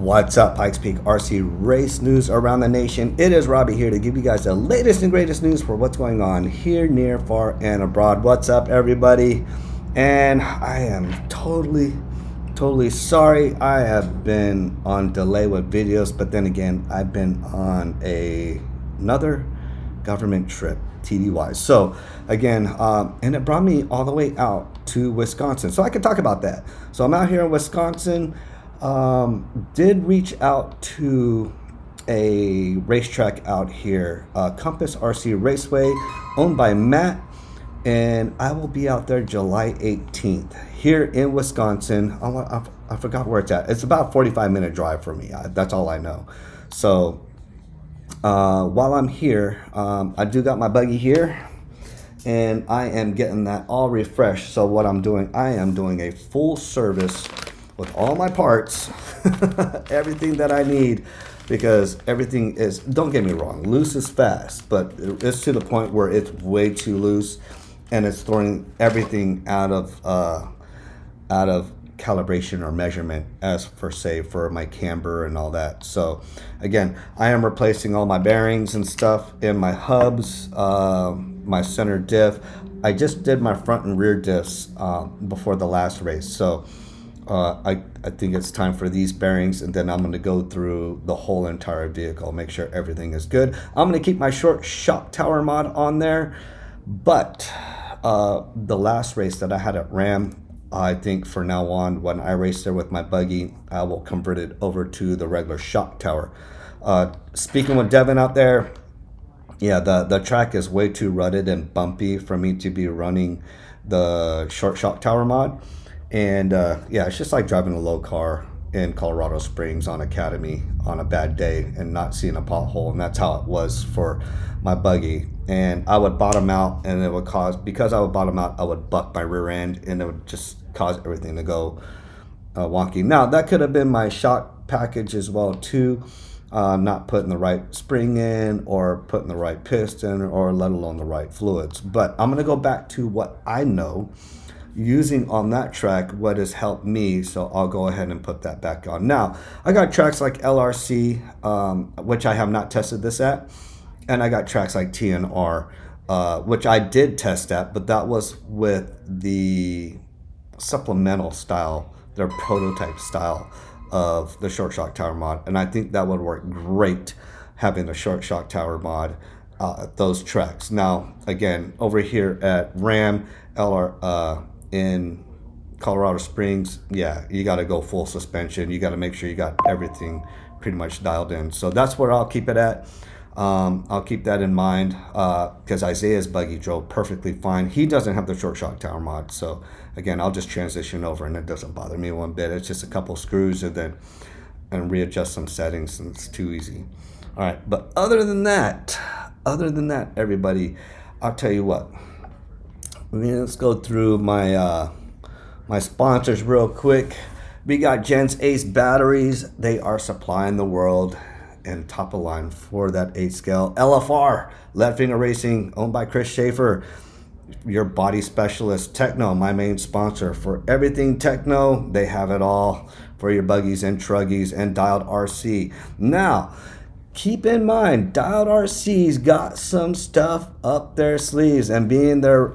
What's up, Pikes Peak RC race news around the nation? It is Robbie here to give you guys the latest and greatest news for what's going on here, near, far, and abroad. What's up, everybody? And I am totally sorry. I have been on delay with videos, but then again, I've been on another government trip, TDY. So again, and it brought me all the way out to Wisconsin, so I can talk about that. So I'm out here in Wisconsin. Did reach out to a racetrack out here, Compass RC Raceway, owned by Matt, and I will be out there July 18th here in Wisconsin. I forgot where it's at. It's about a 45-minute drive for me. That's all I know. So while I'm here, I do got my buggy here, and I am getting that all refreshed. So what I'm doing, I am doing a full service with all my parts, everything that I need, because everything is, don't get me wrong, loose is fast, but it's to the point where it's way too loose, and it's throwing everything out of calibration or measurement, as for say for my camber and all that. So again, I am replacing all my bearings and stuff in my hubs, my center diff. I just did my front and rear diffs before the last race, so I think it's time for these bearings, and then I'm going to go through the whole entire vehicle, make sure everything is good. I'm going to keep my short shock tower mod on there, but the last race that I had at Ram, I think for now on, when I race there with my buggy, I will convert it over to the regular shock tower. Speaking with Devin out there, yeah, the track is way too rutted and bumpy for me to be running the short shock tower mod. And yeah, it's just like driving a low car in Colorado Springs on Academy on a bad day and not seeing a pothole. And that's how it was for my buggy. And I would bottom out, and it would cause, because I would bottom out, I would buck my rear end, and it would just cause everything to go wonky. Now, that could have been my shock package as well too. Not putting the right spring in, or putting the right piston, or let alone the right fluids. But I'm going to go back to what I know using on that track, what has helped me, so I'll go ahead and put that back on. Now, I got tracks like LRC, which I have not tested this at, and I got tracks like TNR, which I did test at, but that was with the supplemental style, their prototype style of the short shock tower mod, and I think that would work great, having the short shock tower mod at those tracks. Now, again, over here at Ram, in Colorado Springs, yeah, you got to go full suspension. You got to make sure you got everything pretty much dialed in. So that's where I'll keep it at. I'll keep that in mind, because Isaiah's buggy drove perfectly fine. He doesn't have the short shock tower mod, so again, I'll just transition over, and it doesn't bother me one bit. It's just a couple screws and readjust some settings, and it's too easy. All right, but other than that, everybody, I'll tell you what. Let's go through my my sponsors real quick. We got Gents Ace batteries. They are supplying the world, and top of line for that 8 scale. LFR, Left Finger Racing, owned by Chris Schaefer, your body specialist. Techno, my main sponsor for everything Techno. They have it all for your buggies and truggies, and Dialed RC. Now, keep in mind, Dialed RC's got some stuff up their sleeves, and being their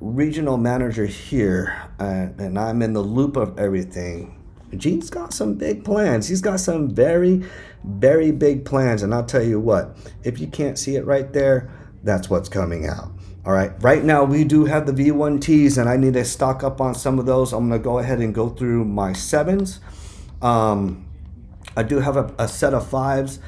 regional manager here, and I'm in the loop of everything. Gene's got some big plans. He's got some very, very big plans, and I'll tell you what, if you can't see it right there, that's what's coming out. All right, right now we do have the V1Ts, and I need to stock up on some of those. I'm gonna go ahead and go through my 7s. I do have a set of 5s.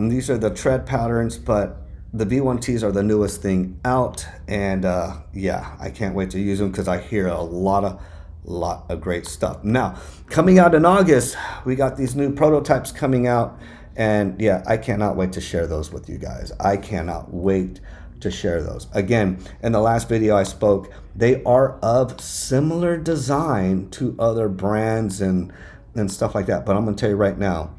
These are the tread patterns, but the V1Ts are the newest thing out, and yeah, I can't wait to use them, because I hear a lot of great stuff. Now, coming out in August, we got these new prototypes coming out, and yeah, I cannot wait to share those with you guys. I cannot wait to share those. Again, in the last video I spoke, they are of similar design to other brands and stuff like that, but I'm gonna tell you right now,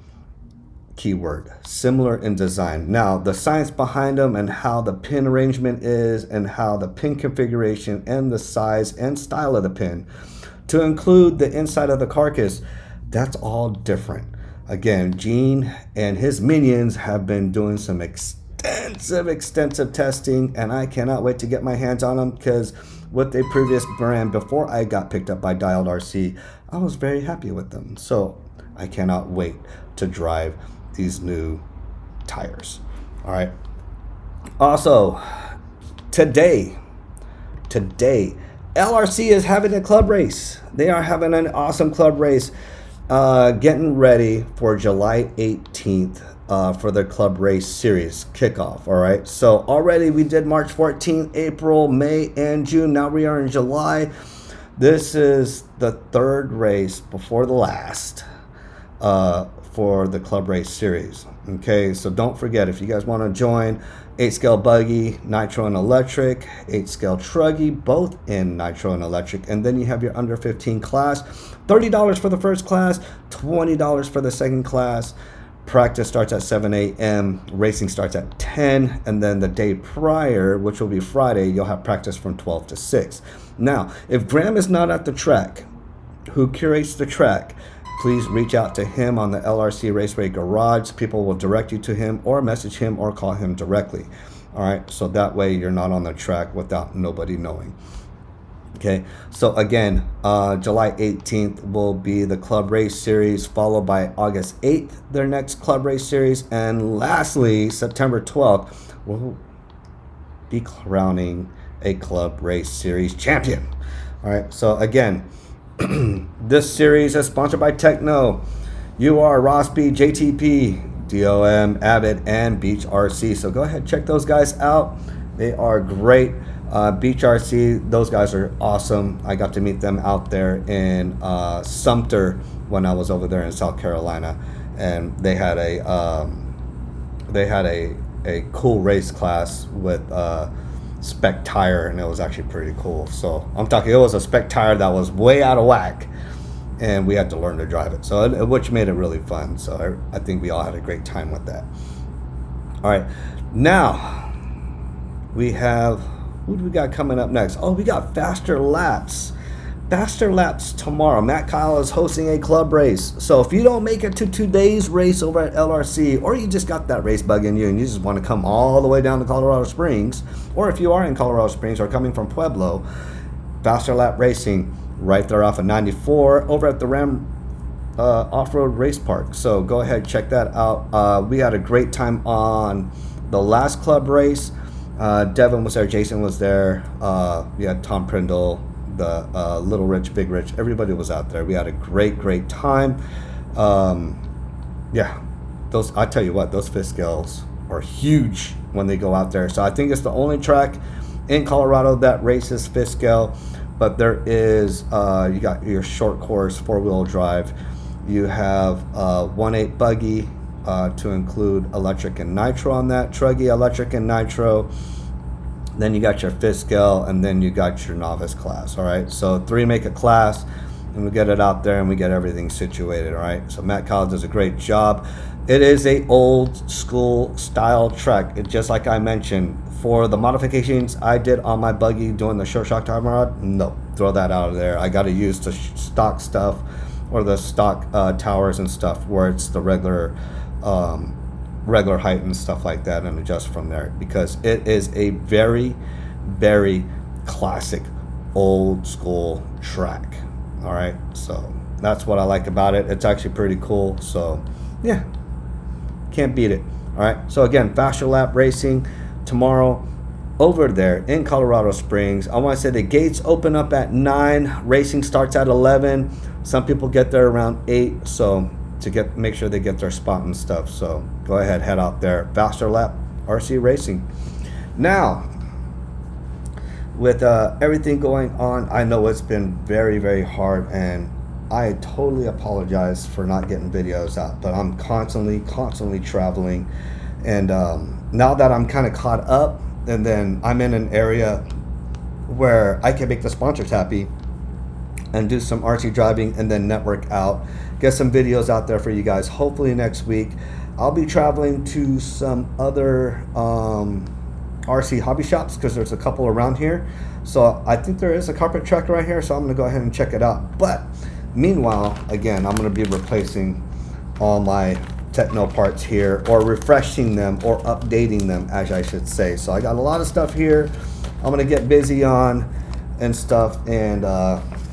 keyword, similar in design. Now, the science behind them, and how the pin arrangement is, and how the pin configuration, and the size and style of the pin, to include the inside of the carcass, That's all different. Again, Gene and his minions have been doing some extensive testing, and I cannot wait to get my hands on them because with a previous brand before I got picked up by Dialed RC, I was very happy with them. So I cannot wait to drive these new tires. All right. Also, today, LRC is having a club race. They are having an awesome club race, getting ready for July 18th for the club race series kickoff. All right. So already we did March 14th, April, May, and June. Now we are in July. This is the third race before the last for the club race series. Okay, so don't forget, if you guys want to join, 8-scale buggy, nitro and electric, 8-scale truggy, both in nitro and electric, and then you have your under 15 class, $30 for the first class, $20 for the second class. Practice starts at 7 a.m. Racing starts at 10, and then the day prior, which will be Friday, you'll have practice from 12 to 6. Now, if Graham is not at the track, who curates the track, please reach out to him on the LRC Raceway Garage. People will direct you to him or message him or call him directly. All right, so that way you're not on the track without nobody knowing. Okay, so again, July 18th will be the club race series, followed by August 8th, their next club race series. And lastly, September 12th, we'll be crowning a club race series champion. All right, so again, this series is sponsored by Techno, UR, Rossby, JTP, DOM, Abbott, and Beach RC. So go ahead, check those guys out. They are great. Beach RC, those guys are awesome. I got to meet them out there in Sumter when I was over there in South Carolina, and they had a cool race class with spec tire, and it was actually pretty cool. So I'm talking, it was a spec tire that was way out of whack, and we had to learn to drive it, so which made it really fun. So I think we all had a great time with that. All right, now we have, who do we got coming up next? Oh, we got Faster Laps tomorrow. Matt Kyle is hosting a club race. So if you don't make it to today's race over at LRC, or you just got that race bug in you and you just want to come all the way down to Colorado Springs, or if you are in Colorado Springs or coming from Pueblo, Faster Lap Racing right there off of 94 over at the Ram Off-Road Race Park. So go ahead, check that out. We had a great time on the last club race. Devin was there, Jason was there, we had Tom Prindle, the Little Rich, Big Rich, everybody was out there. We had a great time. Yeah, those, I tell you what, those fifth scales are huge when they go out there. So I think it's the only track in Colorado that races fifth scale, but there is, you got your short course, 4-wheel drive, you have 1.8 buggy, to include electric and nitro on that, truggy, electric and nitro. Then you got your fifth scale, and then you got your novice class. All right, so 3 make a class, and we get it out there and we get everything situated. All right, so Matt Collins does a great job. It is a old school style track. It, just like I mentioned, for the modifications I did on my buggy doing the short shock time rod, no, throw that out of there. I got to use the stock stuff, or the stock towers and stuff where it's the regular height and stuff like that, and adjust from there, because it is a very classic old school track. All right, so that's what I like about it. It's actually pretty cool. So yeah, can't beat it. All right, so again, Faster Lap Racing tomorrow over there in Colorado Springs. I want to say the gates open up at 9, racing starts at 11. Some people get there around 8, so to make sure they get their spot and stuff. So go ahead, head out there. Faster Lap RC Racing. Now, with everything going on, I know it's been very hard, and I totally apologize for not getting videos out, but I'm constantly traveling, and now that I'm kind of caught up, and then I'm in an area where I can make the sponsors happy and do some RC driving, and then network out, get some videos out there for you guys. Hopefully next week I'll be traveling to some other RC hobby shops, because there's a couple around here. So I think there is a carpet track right here, so I'm gonna go ahead and check it out. But Meanwhile, again, I'm going to be replacing all my techno parts here, or refreshing them, or updating them, as I should say. So I got a lot of stuff here I'm going to get busy on and stuff. And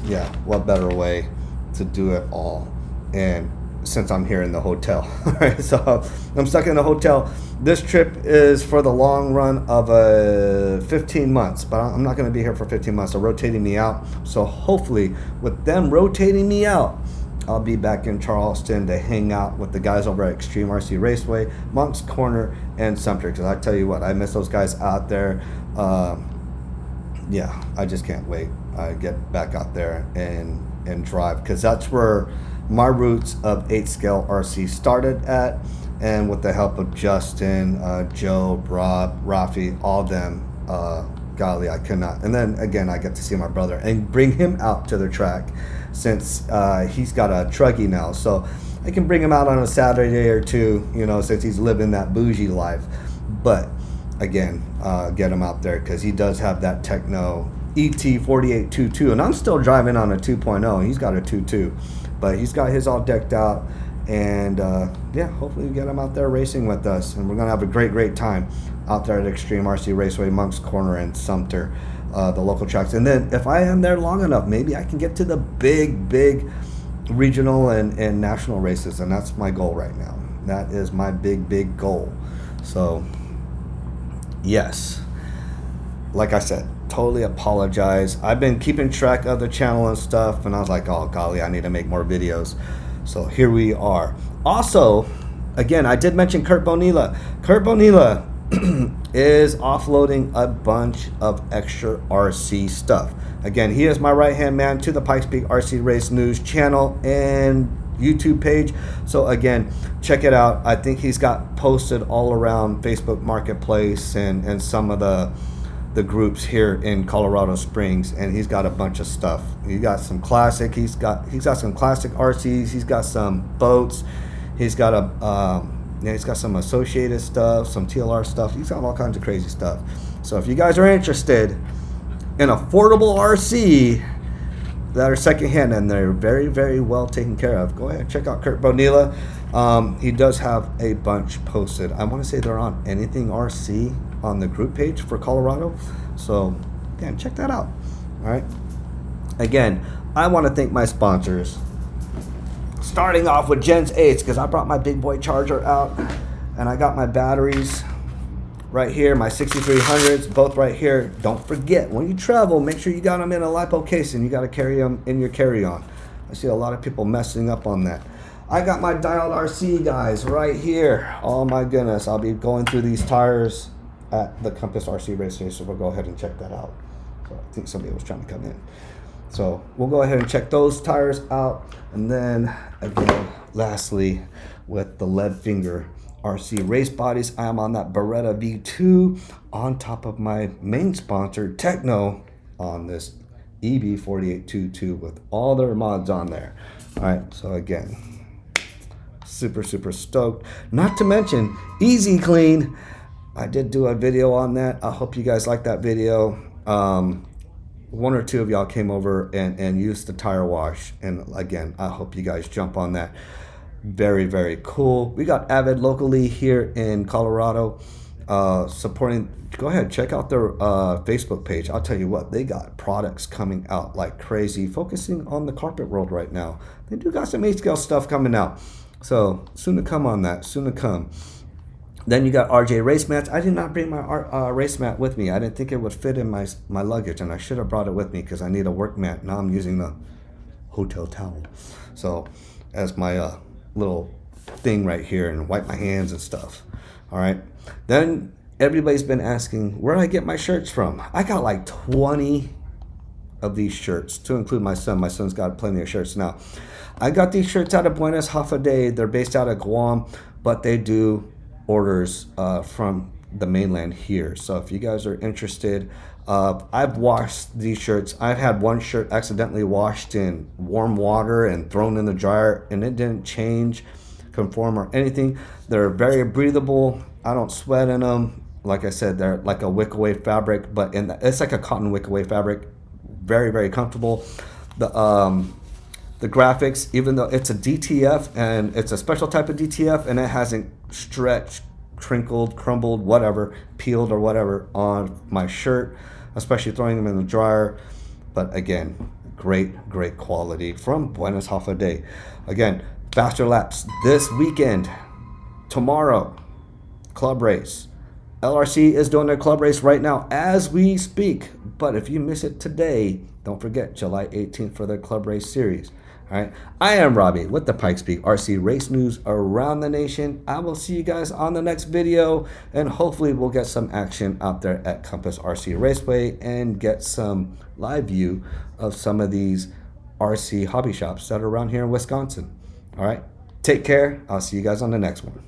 yeah, what better way to do it all? And since I'm here in the hotel, right? So I'm stuck in the hotel. This trip is for the long run of 15 months, but I'm not going to be here for 15 months. They're rotating me out. So hopefully, with them rotating me out, I'll be back in Charleston to hang out with the guys over at Extreme RC Raceway, Monk's Corner, and Sumter. Because I tell you what, I miss those guys out there. Yeah, I just can't wait. I get back out there and drive, because that's where my roots of 8 scale RC started at. And with the help of Justin, Joe, Rob, Rafi, all them, golly, I cannot. And then again, I get to see my brother and bring him out to the track, since he's got a truggy now. So I can bring him out on a Saturday or two, you know, since he's living that bougie life. But again, get him out there, because he does have that techno ET4822, and I'm still driving on a 2.0. He's got a 2.2, but he's got his all decked out. And yeah, hopefully we get him out there racing with us, and we're gonna have a great time out there at Extreme RC Raceway, Monk's Corner, and Sumter, the local tracks. And then if I am there long enough, maybe I can get to the big regional and national races, and that's my goal right now. That is my big goal. So yes, like I said, totally apologize. I've been keeping track of the channel and stuff, and I was like, oh golly, I need to make more videos. So here we are. Also, again, I did mention Kurt Bonilla. Kurt Bonilla is offloading a bunch of extra RC stuff. Again, he is my right-hand man to the Pikes Peak RC Race News channel and YouTube page. So again, check it out. I think he's got posted all around Facebook Marketplace and some of the groups here in Colorado Springs, and he's got a bunch of stuff. He got some classic. He's got some classic RCs. He's got some boats. He's got he's got some associated stuff, some TLR stuff. He's got all kinds of crazy stuff. So if you guys are interested in affordable RC that are secondhand and they're very well taken care of, go ahead and check out Kurt Bonilla. He does have a bunch posted. I want to say they're on Anything RC on the group page for Colorado. So again, check that out. All right. Again, I want to thank my sponsors. Starting off with Gens 8, because I brought my big boy charger out, and I got my batteries right here, my 6300s, both right here. Don't forget, when you travel, make sure you got them in a LiPo case, and you got to carry them in your carry-on. I see a lot of people messing up on that. I got my dialed RC guys right here. Oh my goodness, I'll be going through these tires at the Compass RC Race Day, so we'll go ahead and check that out. So I think somebody was trying to come in. So we'll go ahead and check those tires out. And then again, lastly, with the lead finger RC race bodies, I am on that Beretta V2 on top of my main sponsor, Techno, on this EB4822 with all their mods on there. All right, so again, super stoked. Not to mention Easy Clean. I did do a video on that. I hope you guys like that video. One or two of y'all came over and used the tire wash, and again, I hope you guys jump on that. Very cool. We got Avid locally here in Colorado supporting. Go ahead, check out their Facebook page. I'll tell you what, they got products coming out like crazy, focusing on the carpet world right now. They do got some 8 scale stuff coming out, so soon to come on that, soon to come. Then you got RJ race mats. I did not bring my race mat with me. I didn't think it would fit in my luggage, and I should have brought it with me because I need a work mat. Now I'm using the hotel towel, so as my little thing right here, and wipe my hands and stuff. All right. Then everybody's been asking where I get my shirts from. I got like 20 of these shirts, to include my son. My son's got plenty of shirts now. I got these shirts out of Buenos Aires. They're based out of Guam, but they do orders from the mainland here. So if you guys are interested, I've washed these shirts. I've had one shirt accidentally washed in warm water and thrown in the dryer, and it didn't change, conform, or anything. They're very breathable. I don't sweat in them. Like I said, they're like a wick-away fabric, but it's like a cotton wick-away fabric. Very comfortable. The The graphics, even though it's a DTF and it's a special type of DTF and it hasn't stretched, crinkled, crumbled, whatever, peeled or whatever on my shirt, especially throwing them in the dryer. But again, great quality from Buenos Half Day. Again, faster laps this weekend. Tomorrow, club race. LRC is doing their club race right now as we speak. But if you miss it today, don't forget July 18th for their club race series. All right. I am Robbie with the Pikes Peak RC race news around the nation. I will see you guys on the next video, and hopefully we'll get some action out there at Compass RC Raceway and get some live view of some of these RC hobby shops that are around here in Wisconsin. All right. Take care. I'll see you guys on the next one.